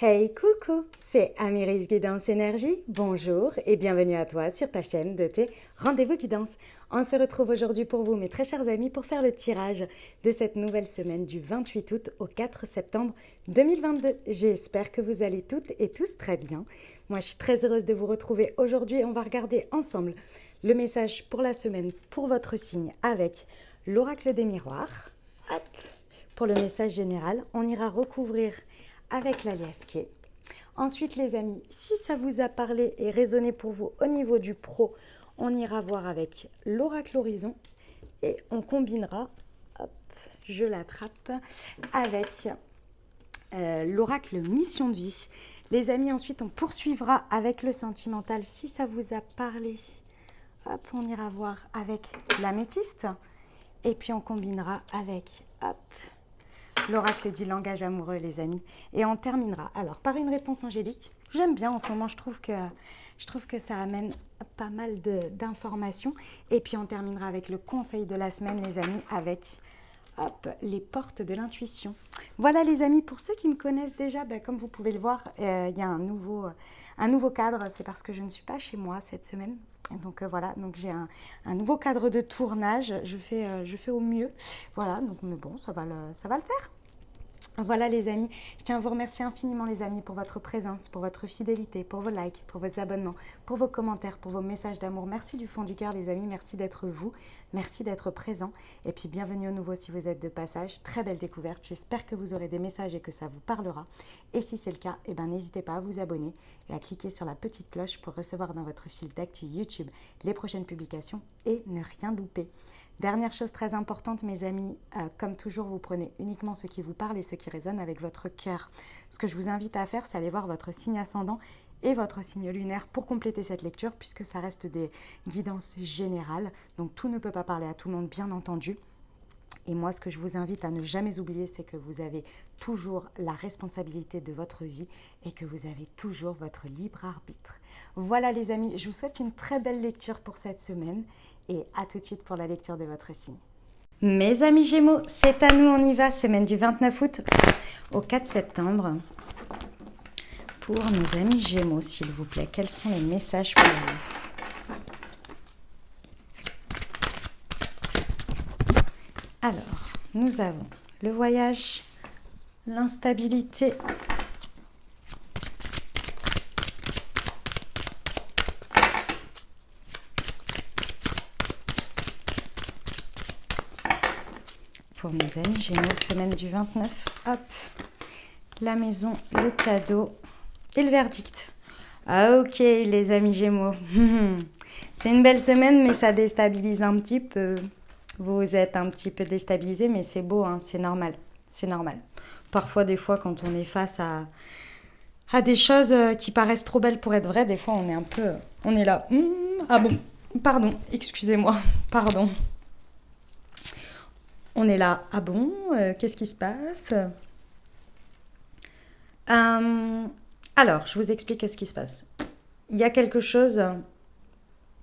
Hey, coucou, c'est Amiris Guidance Énergie. Bonjour et bienvenue à toi sur ta chaîne de tes rendez-vous guidance. On se retrouve aujourd'hui pour vous, mes très chers amis, pour faire le tirage de cette nouvelle semaine du 28 août au 4 septembre 2022. J'espère que vous allez toutes et tous très bien. Moi, je suis très heureuse de vous retrouver aujourd'hui. On va regarder ensemble le message pour la semaine pour votre signe avec l'oracle des miroirs. Hop. Pour le message général, on ira recouvrir avec l'alias qui est. Ensuite, les amis, si ça vous a parlé et résonné pour vous au niveau du pro, on ira voir avec l'oracle horizon et on combinera, hop, je l'attrape, avec l'oracle mission de vie. Les amis, ensuite, on poursuivra avec le sentimental. Si ça vous a parlé, hop, on ira voir avec l'améthyste et puis on combinera avec, hop, l'oracle du langage amoureux, les amis. Et on terminera alors par une réponse angélique. J'aime bien en ce moment, je trouve que ça amène pas mal d'informations. Et puis on terminera avec le conseil de la semaine, les amis, avec hop, les portes de l'intuition. Voilà les amis, pour ceux qui me connaissent déjà, comme vous pouvez le voir, il y a un nouveau cadre. C'est parce que je ne suis pas chez moi cette semaine. Donc voilà, donc j'ai un nouveau cadre de tournage. Je fais au mieux. Voilà, donc mais bon, ça va le faire. Voilà les amis, je tiens à vous remercier infiniment les amis pour votre présence, pour votre fidélité, pour vos likes, pour vos abonnements, pour vos commentaires, pour vos messages d'amour. Merci du fond du cœur les amis, merci d'être vous, merci d'être présents. Et puis bienvenue au nouveau si vous êtes de passage, très belle découverte. J'espère que vous aurez des messages et que ça vous parlera. Et si c'est le cas, n'hésitez pas à vous abonner et à cliquer sur la petite cloche pour recevoir dans votre fil d'actu YouTube les prochaines publications et ne rien louper. Dernière chose très importante, mes amis, comme toujours, vous prenez uniquement ce qui vous parle et ce qui résonne avec votre cœur. Ce que je vous invite à faire, c'est aller voir votre signe ascendant et votre signe lunaire pour compléter cette lecture, puisque ça reste des guidances générales. Donc tout ne peut pas parler à tout le monde, bien entendu. Et moi, ce que je vous invite à ne jamais oublier, c'est que vous avez toujours la responsabilité de votre vie et que vous avez toujours votre libre arbitre. Voilà les amis, je vous souhaite une très belle lecture pour cette semaine et à tout de suite pour la lecture de votre signe. Mes amis Gémeaux, c'est à nous, on y va, semaine du 29 août au 4 septembre. Pour nos amis Gémeaux, s'il vous plaît, quels sont les messages pour vous? Alors, nous avons le voyage, l'instabilité, pour mes amis Gémeaux, semaine du 29, hop, la maison, le cadeau et le verdict. Ah, ok les amis Gémeaux, c'est une belle semaine mais ça déstabilise un petit peu. Vous êtes un petit peu déstabilisé mais c'est beau, hein, c'est normal, c'est normal. Parfois, des fois, quand on est face à des choses qui paraissent trop belles pour être vraies, des fois on est un peu, on est là, ah bon, pardon, excusez-moi, pardon. On est là, ah bon, qu'est-ce qui se passe? Alors, je vous explique ce qui se passe. Il y a quelque chose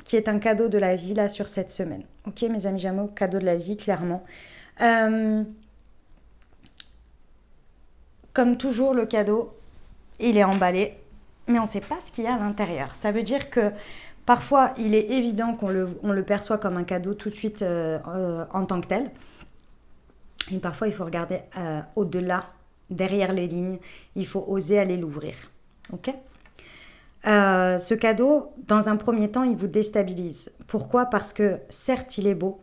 qui est un cadeau de la vie là sur cette semaine. Ok, mes amis Gémeaux, cadeau de la vie, clairement. Comme toujours, le cadeau, il est emballé, mais on ne sait pas ce qu'il y a à l'intérieur. Ça veut dire que parfois, il est évident qu'on le perçoit comme un cadeau tout de suite en tant que tel. Et parfois, il faut regarder au-delà, derrière les lignes. Il faut oser aller l'ouvrir. Ok ? Ce cadeau, dans un premier temps, il vous déstabilise. Pourquoi ? Parce que certes, il est beau.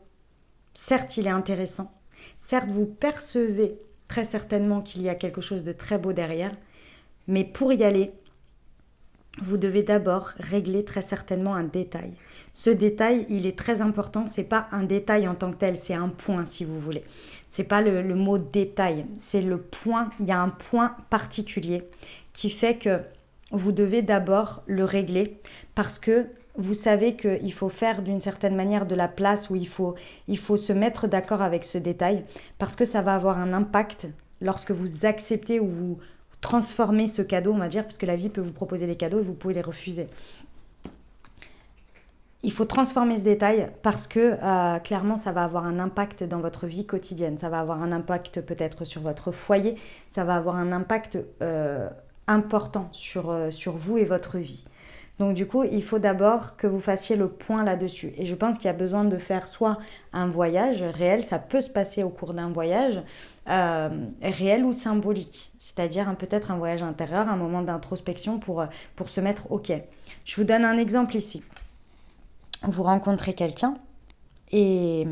Certes, il est intéressant. Certes, vous percevez très certainement qu'il y a quelque chose de très beau derrière. Mais pour y aller, vous devez d'abord régler très certainement un détail. Ce détail, il est très important. C'est pas un détail en tant que tel, c'est un point si vous voulez. C'est pas le mot détail, c'est le point. Il y a un point particulier qui fait que vous devez d'abord le régler parce que vous savez qu'il faut faire d'une certaine manière de la place où il faut se mettre d'accord avec ce détail parce que ça va avoir un impact lorsque vous acceptez ou vous transformez ce cadeau, on va dire, parce que la vie peut vous proposer des cadeaux et vous pouvez les refuser. Il faut transformer ce détail parce que clairement, ça va avoir un impact dans votre vie quotidienne. Ça va avoir un impact peut-être sur votre foyer. Ça va avoir un impact important sur vous et votre vie. Donc du coup, il faut d'abord que vous fassiez le point là-dessus. Et je pense qu'il y a besoin de faire soit un voyage réel, ça peut se passer au cours d'un voyage, réel ou symbolique. C'est-à-dire peut-être un voyage intérieur, un moment d'introspection pour se mettre OK. Je vous donne un exemple ici. Vous rencontrez quelqu'un et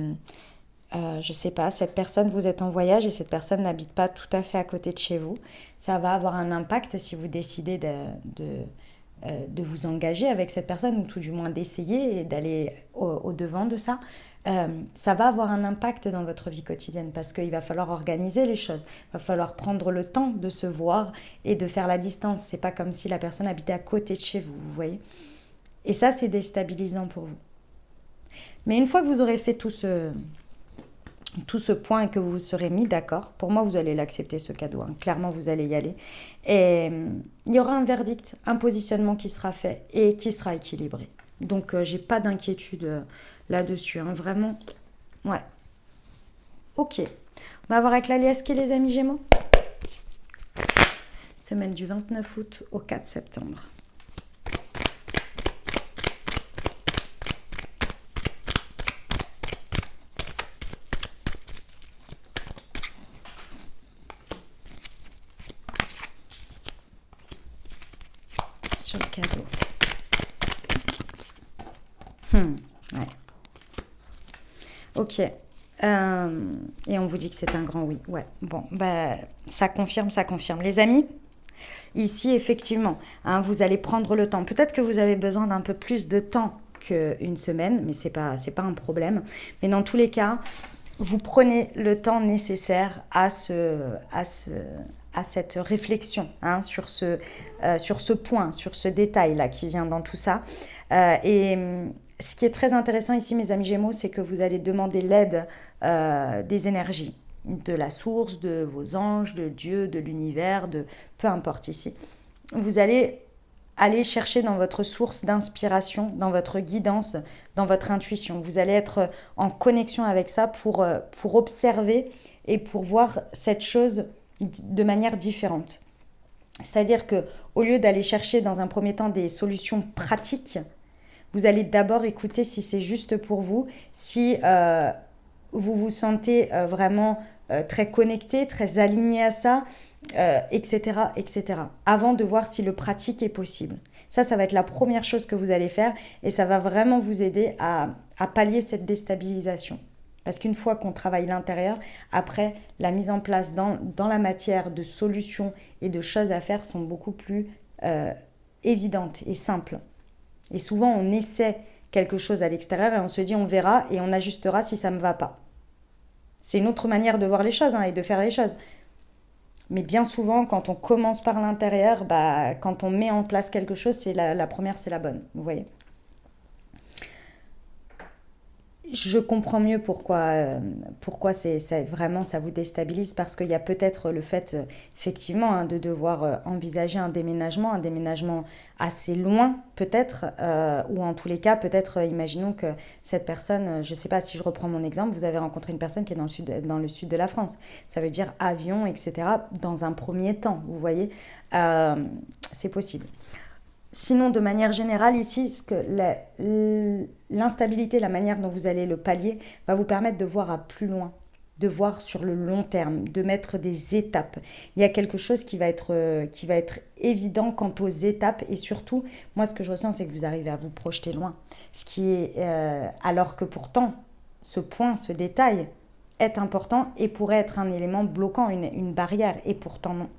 je sais pas, cette personne, vous êtes en voyage et cette personne n'habite pas tout à fait à côté de chez vous. Ça va avoir un impact si vous décidez de vous engager avec cette personne, ou tout du moins d'essayer et d'aller au-devant de ça. Ça va avoir un impact dans votre vie quotidienne parce qu'il va falloir organiser les choses. Il va falloir prendre le temps de se voir et de faire la distance. C'est pas comme si la personne habitait à côté de chez vous, vous voyez. Et ça, c'est déstabilisant pour vous. Mais une fois que vous aurez fait tout ce point et que vous vous serez mis d'accord, pour moi, vous allez l'accepter, ce cadeau. Clairement, vous allez y aller. Et il y aura un verdict, un positionnement qui sera fait et qui sera équilibré. Donc, j'ai pas d'inquiétude là-dessus. Vraiment, ouais. Ok. On va voir avec l'alias qui est les amis Gémeaux. Semaine du 29 août au 4 septembre. Sur le cadeau. Ouais. Ok. Et on vous dit que c'est un grand oui. Ouais. Bon, ça confirme, ça confirme. Les amis, ici, effectivement, vous allez prendre le temps. Peut-être que vous avez besoin d'un peu plus de temps qu'une semaine, mais c'est pas un problème. Mais dans tous les cas, vous prenez le temps nécessaire à cette réflexion sur ce point, sur ce détail-là qui vient dans tout ça. Et ce qui est très intéressant ici, mes amis Gémeaux, c'est que vous allez demander l'aide des énergies, de la source, de vos anges, de Dieu, de l'univers, de peu importe ici. Vous allez aller chercher dans votre source d'inspiration, dans votre guidance, dans votre intuition. Vous allez être en connexion avec ça pour observer et pour voir cette chose de manière différente. C'est-à-dire que au lieu d'aller chercher dans un premier temps des solutions pratiques, vous allez d'abord écouter si c'est juste pour vous, si vous vous sentez vraiment très connecté, très aligné à ça, etc., etc. Avant de voir si le pratique est possible. Ça va être la première chose que vous allez faire et ça va vraiment vous aider à pallier cette déstabilisation. Parce qu'une fois qu'on travaille l'intérieur, après, la mise en place dans la matière de solutions et de choses à faire sont beaucoup plus évidentes et simples. Et souvent, on essaie quelque chose à l'extérieur et on se dit on verra et on ajustera si ça ne me va pas. C'est une autre manière de voir les choses et de faire les choses. Mais bien souvent, quand on commence par l'intérieur, quand on met en place quelque chose, c'est la première, c'est la bonne. Vous voyez ? Je comprends mieux pourquoi vraiment ça vous déstabilise, parce qu'il y a peut-être le fait effectivement de devoir envisager un déménagement assez loin peut-être, ou en tous les cas peut-être imaginons que cette personne, je ne sais pas, si je reprends mon exemple, vous avez rencontré une personne qui est dans le sud de la France, ça veut dire avion, etc. dans un premier temps, vous voyez, c'est possible. Sinon, de manière générale, ici, l'instabilité, la manière dont vous allez le pallier, va vous permettre de voir à plus loin, de voir sur le long terme, de mettre des étapes. Il y a quelque chose qui va être évident quant aux étapes et surtout, moi, ce que je ressens, c'est que vous arrivez à vous projeter loin. Ce qui est, alors que pourtant, ce point, ce détail est important et pourrait être un élément bloquant, une barrière, et pourtant non.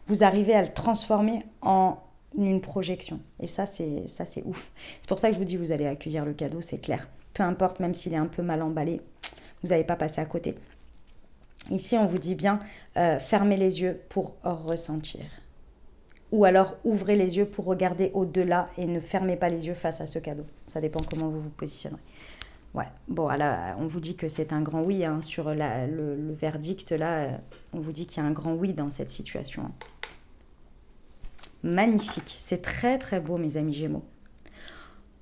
Vous arrivez à le transformer en une projection. Et ça, c'est ouf. C'est pour ça que je vous dis, vous allez accueillir le cadeau, c'est clair. Peu importe, même s'il est un peu mal emballé, vous n'allez pas passer à côté. Ici, on vous dit bien, fermez les yeux pour ressentir. Ou alors, ouvrez les yeux pour regarder au-delà et ne fermez pas les yeux face à ce cadeau. Ça dépend comment vous vous positionnerez. Ouais, bon, là, on vous dit que c'est un grand oui. Sur le verdict, là, on vous dit qu'il y a un grand oui dans cette situation. Magnifique, c'est très très beau, mes amis Gémeaux.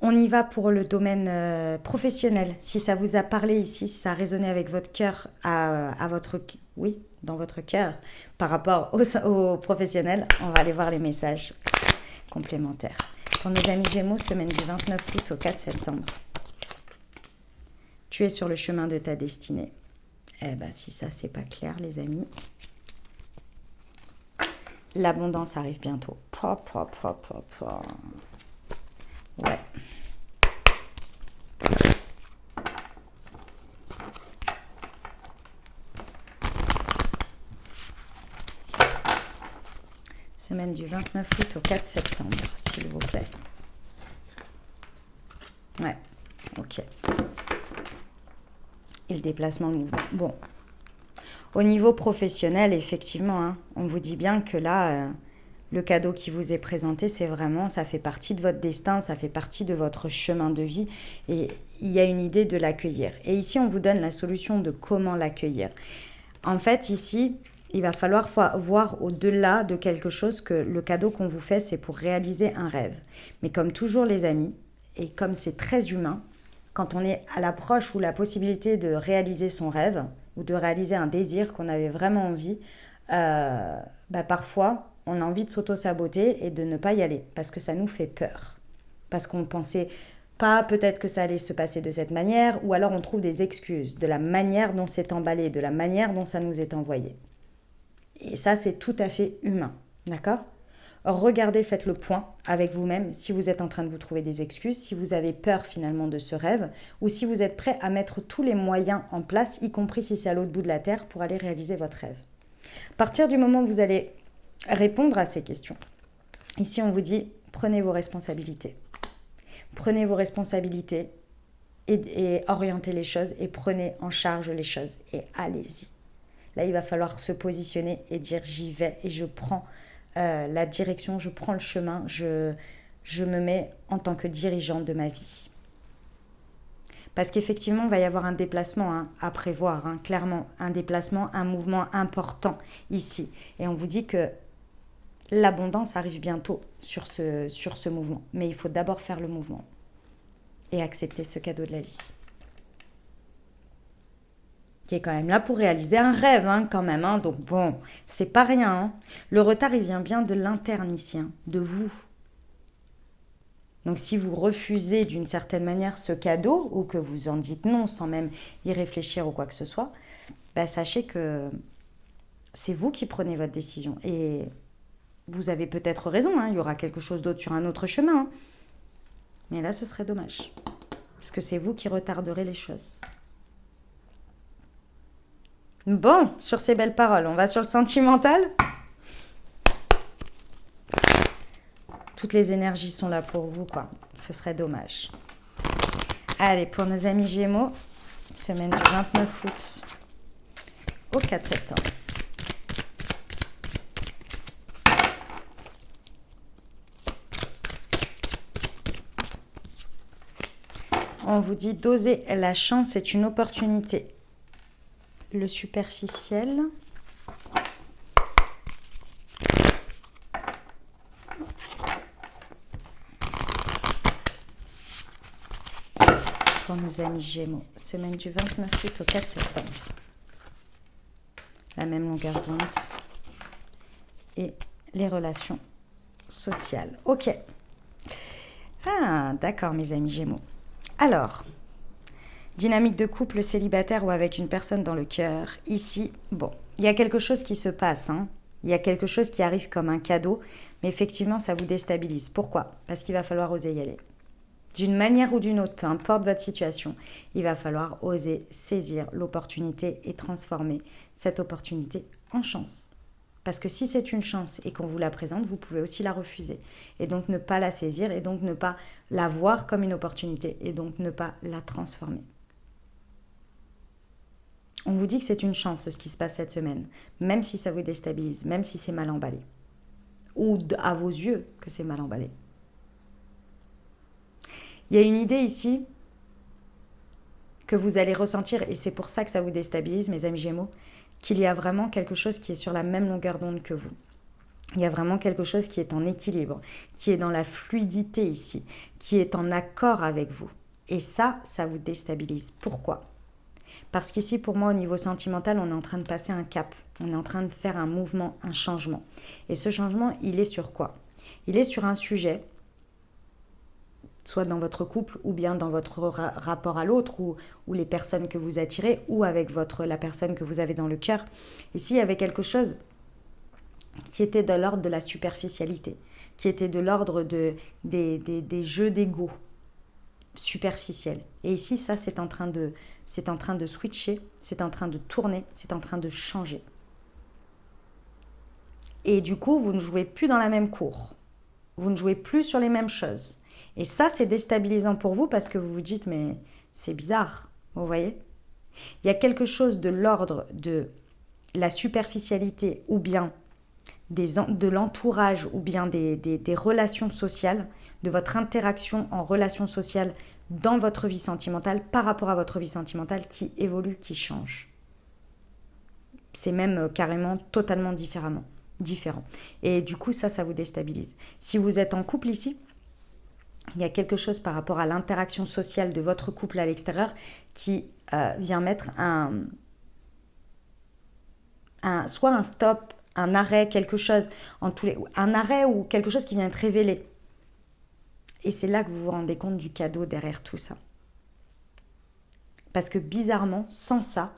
On y va pour le domaine professionnel. Si ça vous a parlé ici, si ça a résonné avec votre cœur, à votre, oui, dans votre cœur, par rapport au professionnel, on va aller voir les messages complémentaires. Pour nos amis Gémeaux, semaine du 29 août au 4 septembre. Tu es sur le chemin de ta destinée. Eh bien, si ça, c'est pas clair, les amis. L'abondance arrive bientôt. Ouais. Semaine du 29 août au 4 septembre, s'il vous plaît. Ouais, ok. Et le déplacement de mouvement. Bon. Au niveau professionnel, effectivement, hein, on vous dit bien que là, le cadeau qui vous est présenté, c'est vraiment, ça fait partie de votre destin, ça fait partie de votre chemin de vie. Et il y a une idée de l'accueillir. Et ici, on vous donne la solution de comment l'accueillir. En fait, ici, il va falloir voir au-delà de quelque chose que le cadeau qu'on vous fait, c'est pour réaliser un rêve. Mais comme toujours, les amis, et comme c'est très humain, quand on est à l'approche ou la possibilité de réaliser son rêve ou de réaliser un désir qu'on avait vraiment envie, parfois, on a envie de s'auto-saboter et de ne pas y aller parce que ça nous fait peur. Parce qu'on ne pensait pas peut-être que ça allait se passer de cette manière, ou alors on trouve des excuses de la manière dont c'est emballé, de la manière dont ça nous est envoyé. Et ça, c'est tout à fait humain, d'accord ? Regardez, faites le point avec vous-même si vous êtes en train de vous trouver des excuses, si vous avez peur finalement de ce rêve, ou si vous êtes prêt à mettre tous les moyens en place, y compris si c'est à l'autre bout de la terre, pour aller réaliser votre rêve. À partir du moment où vous allez répondre à ces questions, ici on vous dit, prenez vos responsabilités. Prenez vos responsabilités et orientez les choses et prenez en charge les choses et allez-y. Là, il va falloir se positionner et dire j'y vais et je prends la direction, je prends le chemin, je me mets en tant que dirigeante de ma vie. Parce qu'effectivement, il va y avoir un déplacement à prévoir, clairement, un déplacement, un mouvement important ici. Et on vous dit que l'abondance arrive bientôt sur ce mouvement. Mais il faut d'abord faire le mouvement et accepter ce cadeau de la vie. Qui est quand même là pour réaliser un rêve, quand même. Donc bon, c'est pas rien. Le retard, il vient bien de l'interne ici, de vous. Donc si vous refusez d'une certaine manière ce cadeau, ou que vous en dites non sans même y réfléchir ou quoi que ce soit, sachez que c'est vous qui prenez votre décision. Et vous avez peut-être raison, il y aura quelque chose d'autre sur un autre chemin. Mais là, ce serait dommage. Parce que c'est vous qui retarderez les choses. Bon, sur ces belles paroles, on va sur le sentimental. Toutes les énergies sont là pour vous, quoi. Ce serait dommage. Allez, pour nos amis Gémeaux, semaine du 29 août au 4 septembre. On vous dit d'oser la chance est une opportunité. Le superficiel. Pour nos amis Gémeaux, semaine du 29 août au 4 septembre. La même longueur d'onde. Et les relations sociales. Ok. Ah, d'accord mes amis Gémeaux. Alors, dynamique de couple célibataire ou avec une personne dans le cœur. Ici, bon, il y a quelque chose qui se passe. Il y a quelque chose qui arrive comme un cadeau. Mais effectivement, ça vous déstabilise. Pourquoi ? Parce qu'il va falloir oser y aller. D'une manière ou d'une autre, peu importe votre situation, il va falloir oser saisir l'opportunité et transformer cette opportunité en chance. Parce que si c'est une chance et qu'on vous la présente, vous pouvez aussi la refuser. Et donc ne pas la saisir et donc ne pas la voir comme une opportunité et donc ne pas la transformer. On vous dit que c'est une chance ce qui se passe cette semaine, même si ça vous déstabilise, même si c'est mal emballé. Ou à vos yeux que c'est mal emballé. Il y a une idée ici que vous allez ressentir, et c'est pour ça que ça vous déstabilise, mes amis Gémeaux, qu'il y a vraiment quelque chose qui est sur la même longueur d'onde que vous. Il y a vraiment quelque chose qui est en équilibre, qui est dans la fluidité ici, qui est en accord avec vous. Et ça vous déstabilise. Pourquoi ? Parce qu'ici, pour moi, au niveau sentimental, on est en train de passer un cap. On est en train de faire un mouvement, un changement. Et ce changement, il est sur quoi ? Il est sur un sujet, soit dans votre couple, ou bien dans votre rapport à l'autre, ou les personnes que vous attirez, ou avec la personne que vous avez dans le cœur. Ici, il y avait quelque chose qui était de l'ordre de la superficialité, qui était de l'ordre des jeux d'ego superficiels. Et ici, ça, c'est en train de switcher, c'est en train de tourner, c'est en train de changer. Et du coup, vous ne jouez plus dans la même cour. Vous ne jouez plus sur les mêmes choses. Et ça, c'est déstabilisant pour vous parce que vous vous dites, mais c'est bizarre, vous voyez ? Il y a quelque chose de l'ordre de la superficialité ou bien de l'entourage ou bien des relations sociales, de votre interaction en relation sociale dans votre vie sentimentale par rapport à votre vie sentimentale qui évolue, qui change. C'est même carrément totalement différent. Et du coup, ça vous déstabilise. Si vous êtes en couple ici, il y a quelque chose par rapport à l'interaction sociale de votre couple à l'extérieur qui vient mettre soit un stop, un arrêt, quelque chose, un arrêt ou quelque chose qui vient être révélé. Et c'est là que vous vous rendez compte du cadeau derrière tout ça. Parce que bizarrement, sans ça,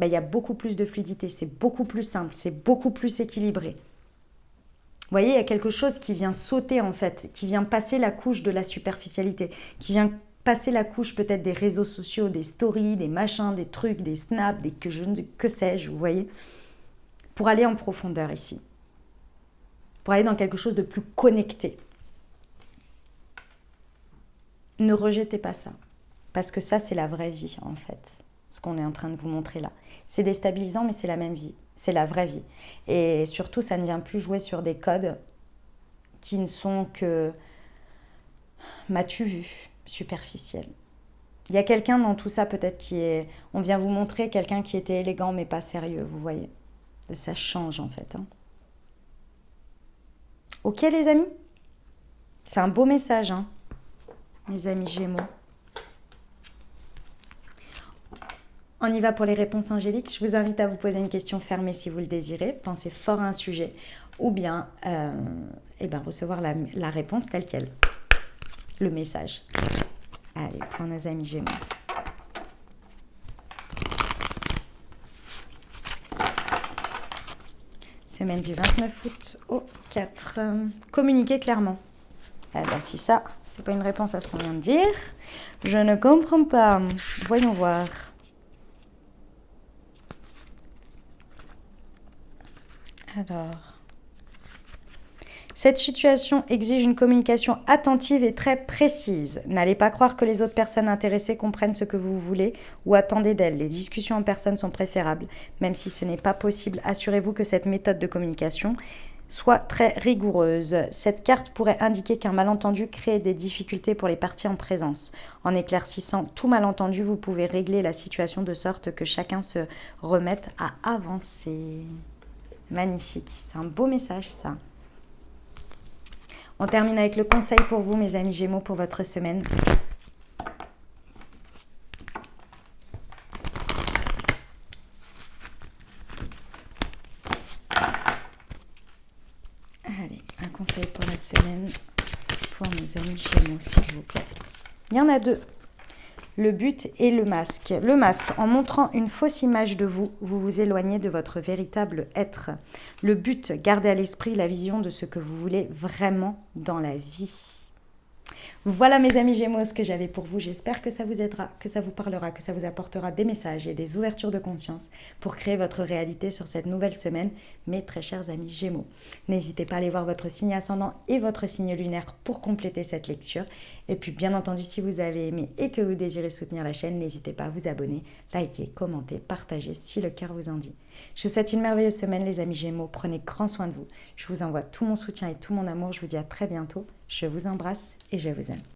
il y a beaucoup plus de fluidité, c'est beaucoup plus simple, c'est beaucoup plus équilibré. Vous voyez, il y a quelque chose qui vient sauter en fait, qui vient passer la couche de la superficialité, qui vient passer la couche peut-être des réseaux sociaux, des stories, des machins, des trucs, des snaps, que sais-je, vous voyez, pour aller en profondeur ici, pour aller dans quelque chose de plus connecté. Ne rejetez pas ça, parce que ça, c'est la vraie vie, en fait, ce qu'on est en train de vous montrer là. C'est déstabilisant, mais c'est la même vie, c'est la vraie vie. Et surtout, ça ne vient plus jouer sur des codes qui ne sont que, m'as-tu vu, superficiels. Il y a quelqu'un dans tout ça, peut-être, on vient vous montrer quelqu'un qui était élégant, mais pas sérieux, vous voyez. Ça change, en fait. Ok, les amis ? C'est un beau message, mes amis Gémeaux. On y va pour les réponses angéliques. Je vous invite à vous poser une question fermée si vous le désirez. Pensez fort à un sujet ou bien recevoir la réponse telle qu'elle. Le message. Allez, pour nos amis Gémeaux. Semaine du 29 août au 4. Communiquez clairement. Si ça, c'est pas une réponse à ce qu'on vient de dire, je ne comprends pas. Voyons voir. Alors, cette situation exige une communication attentive et très précise. N'allez pas croire que les autres personnes intéressées comprennent ce que vous voulez ou attendez d'elles. Les discussions en personne sont préférables. Même si ce n'est pas possible, assurez-vous que cette méthode de communication soit très rigoureuse. Cette carte pourrait indiquer qu'un malentendu crée des difficultés pour les parties en présence. En éclaircissant tout malentendu, vous pouvez régler la situation de sorte que chacun se remette à avancer. Magnifique, c'est un beau message ça. On termine avec le conseil pour vous, mes amis Gémeaux, pour votre semaine. Allez, un conseil pour la semaine pour nos amis Gémeaux, s'il vous plaît. Il y en a deux. Le but et le masque. Le masque, en montrant une fausse image de vous, vous vous éloignez de votre véritable être. Le but, gardez à l'esprit la vision de ce que vous voulez vraiment dans la vie. Voilà mes amis Gémeaux ce que j'avais pour vous. J'espère que ça vous aidera, que ça vous parlera, que ça vous apportera des messages et des ouvertures de conscience pour créer votre réalité sur cette nouvelle semaine, mes très chers amis Gémeaux. N'hésitez pas à aller voir votre signe ascendant et votre signe lunaire pour compléter cette lecture. Et puis bien entendu, si vous avez aimé et que vous désirez soutenir la chaîne, n'hésitez pas à vous abonner, liker, commenter, partager si le cœur vous en dit. Je vous souhaite une merveilleuse semaine les amis Gémeaux. Prenez grand soin de vous. Je vous envoie tout mon soutien et tout mon amour. Je vous dis à très bientôt. Je vous embrasse et je vous aime.